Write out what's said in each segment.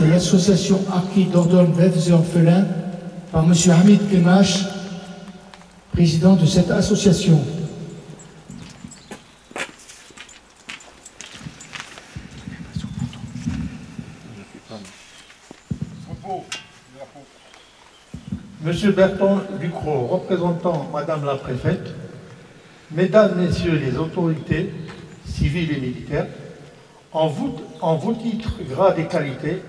de l'association Harki d'Ordonne, Veuves et Orphelins par M. Hamid Kemash, président de cette association. Monsieur Berton Ducrot, représentant Madame la Préfète, Mesdames, Messieurs les autorités civiles et militaires, en vos titres, grades et qualités,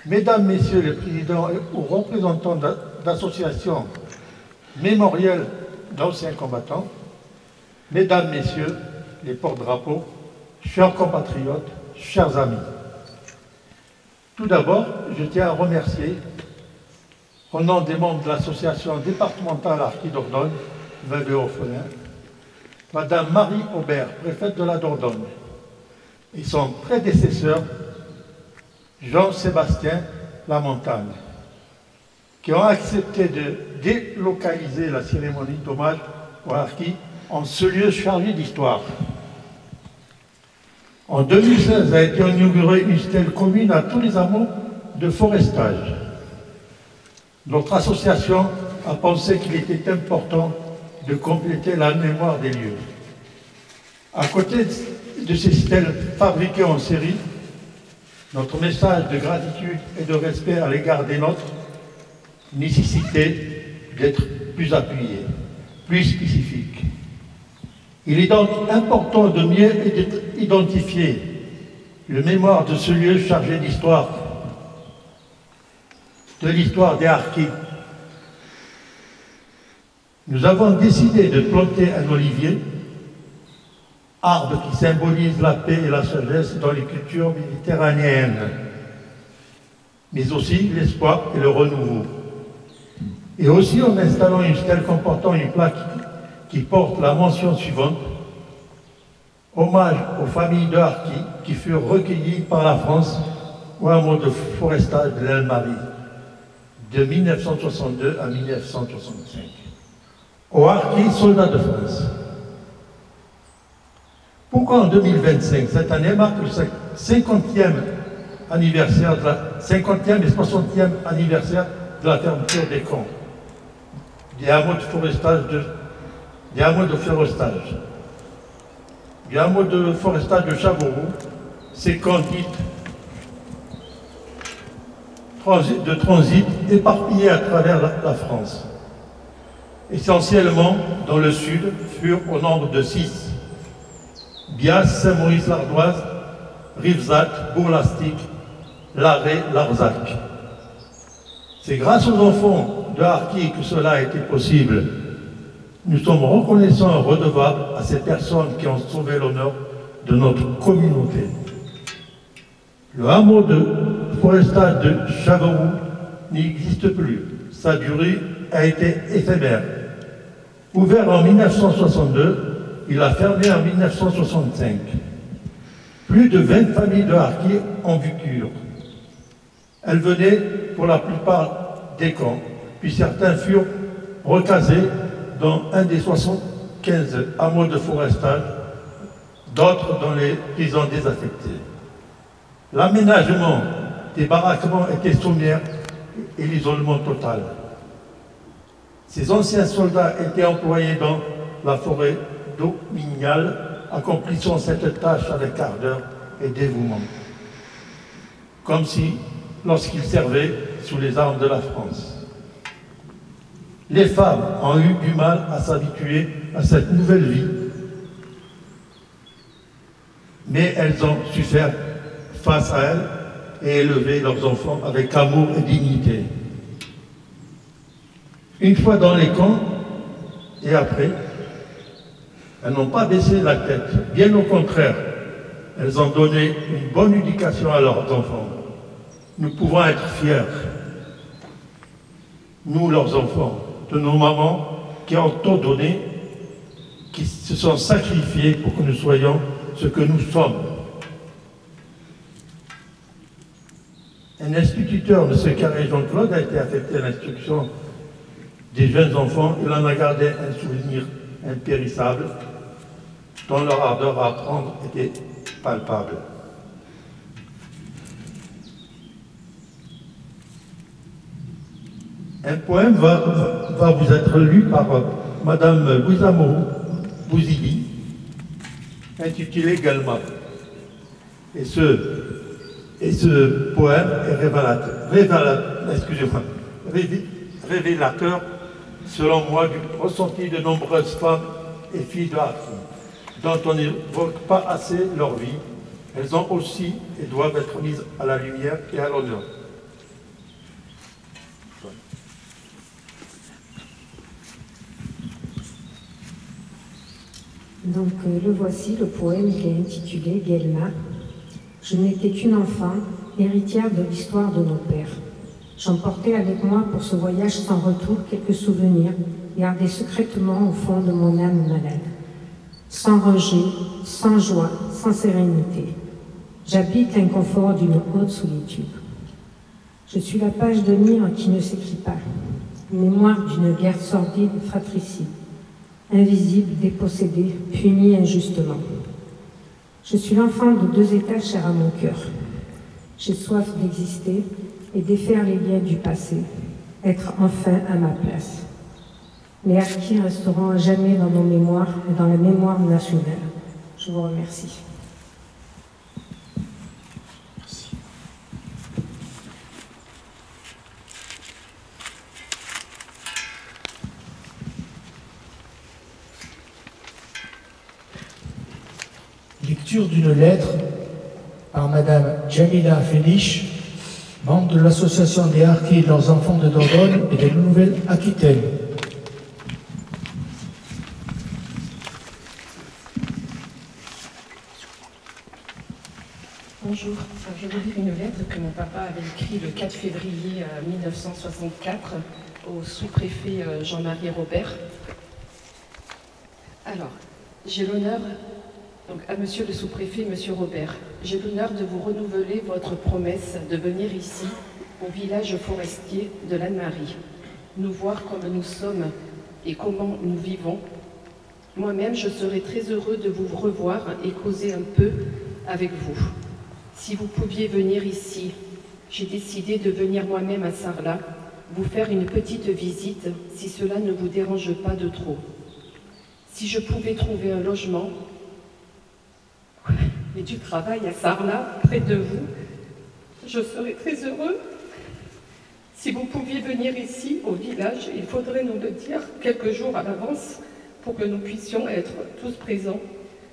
Mesdames, Messieurs les présidents ou représentants d'associations mémorielles d'anciens combattants, Mesdames, Messieurs les porte-drapeaux, chers compatriotes, chers amis. Tout d'abord, je tiens à remercier, au nom des membres de l'association départementale Harki d'Ordonne, Veuves et Orphelins, Madame Marie Aubert, préfète de la Dordogne, et son prédécesseur, Jean-Sébastien Lamontagne, qui ont accepté de délocaliser la cérémonie d'hommage aux Harkis en ce lieu chargé d'histoire. En 2016 a été inaugurée une stèle commune à tous les hameaux de forestage. Notre association a pensé qu'il était important de compléter la mémoire des lieux. À côté de ces stèles fabriquées en série, notre message de gratitude et de respect à l'égard des nôtres nécessitait d'être plus appuyé, plus spécifique. Il est donc important de mieux identifier le mémoire de ce lieu chargé d'histoire, de l'histoire des Harkis. Nous avons décidé de planter un olivier, arbre qui symbolise la paix et la sagesse dans les cultures méditerranéennes, mais aussi l'espoir et le renouveau. Et aussi en installant une stèle comportant une plaque qui porte la mention suivante: hommage aux familles de Harkis qui furent recueillies par la France au hameau de forestage de l'Aile-Marie de 1962 à 1965. Aux Harkis, soldats de France. Pourquoi en 2025, cette année marque le 50e anniversaire de la 50e et 60e anniversaire de la fermeture des camps, des hameaux de forestage du hameau de forestage de Chavaroux, ces camps dits de transit éparpillés à travers la France. Essentiellement dans le sud, furent au nombre de 6. Bias, Saint-Maurice-l'Ardoise, Rivesat, Bourg-Lastic, Larrey, Larzac. C'est grâce aux enfants de Harkis que cela a été possible. Nous sommes reconnaissants et redevables à ces personnes qui ont sauvé l'honneur de notre communauté. Le hameau de forestage de Chavaroux n'existe plus. Sa durée a été éphémère. Ouvert en 1962, il a fermé en 1965. Plus de 20 familles de Harkis ont vu cure. Elles venaient pour la plupart des camps, puis certains furent recasés dans un des 75 hameaux de forestage, d'autres dans les prisons désaffectées. L'aménagement des baraquements était sommaire et l'isolement total. Ces anciens soldats étaient employés dans la forêt dominiale, accomplissant cette tâche avec ardeur et dévouement, comme si lorsqu'ils servaient sous les armes de la France. Les femmes ont eu du mal à s'habituer à cette nouvelle vie, mais elles ont su faire face à elles et élever leurs enfants avec amour et dignité. Une fois dans les camps et après, elles n'ont pas baissé la tête, bien au contraire, elles ont donné une bonne éducation à leurs enfants. Nous pouvons être fiers, nous leurs enfants, de nos mamans qui ont tout donné, qui se sont sacrifiés pour que nous soyons ce que nous sommes. Un instituteur, M. Carré Jean-Claude, a été affecté à l'instruction des jeunes enfants. Il en a gardé un souvenir impérissable, dont leur ardeur à apprendre était palpable. Un poème va vous être lu par Madame Louisa Bouzidi, intitulé Galma. Et ce poème est révélateur, selon moi, du ressenti de nombreuses femmes et filles de Harki, dont on n'évoque pas assez leur vie. Elles ont aussi et doivent être mises à la lumière et à l'honneur. Donc le voici, le poème qui est intitulé Guelma. Je n'étais qu'une enfant, héritière de l'histoire de nos pères. J'emportais avec moi pour ce voyage sans retour quelques souvenirs, gardés secrètement au fond de mon âme malade. Sans rejet, sans joie, sans sérénité. J'habite l'inconfort d'une haute solitude. Je suis la page de mire qui ne s'écrit pas, mémoire d'une guerre sordide et fratricide, invisible, dépossédée, punie injustement. Je suis l'enfant de deux états chers à mon cœur. J'ai soif d'exister et défaire les liens du passé, être enfin à ma place. Les Harkis resteront à jamais dans nos mémoires et dans la mémoire nationale. Je vous remercie. Lecture d'une lettre par Madame Jamila Félich, membre de l'Association des Harkis et de leurs enfants de Dordogne et de Nouvelle-Aquitaine. Bonjour, je vais vous lire une lettre que mon papa avait écrite le 4 février 1964 au sous-préfet Jean-Marie Robert. Alors, j'ai l'honneur, donc à monsieur le sous-préfet, monsieur Robert, j'ai l'honneur de vous renouveler votre promesse de venir ici, au village forestier de l'Anne-Marie, nous voir comme nous sommes et comment nous vivons. Moi-même, je serais très heureux de vous revoir et causer un peu avec vous. Si vous pouviez venir ici, j'ai décidé de venir moi-même à Sarlat, vous faire une petite visite, si cela ne vous dérange pas de trop. Si je pouvais trouver un logement et du travail à Sarlat, près de vous, je serais très heureux. Si vous pouviez venir ici, au village, il faudrait nous le dire quelques jours à l'avance pour que nous puissions être tous présents.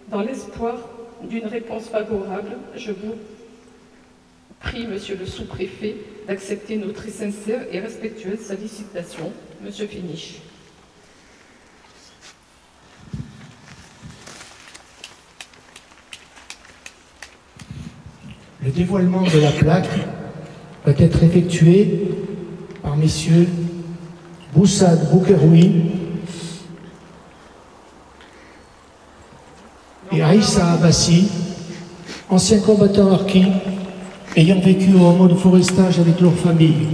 Dans l'espoir d'une réponse favorable, je vous prie, monsieur le sous-préfet, d'accepter nos très sincères et respectueuses sollicitations. Monsieur Félich. Le dévoilement de la plaque va être effectué par messieurs Boussad Boukeroui et Aïssa Abbassi, anciens combattants harkis ayant vécu au hameau de forestage avec leur famille.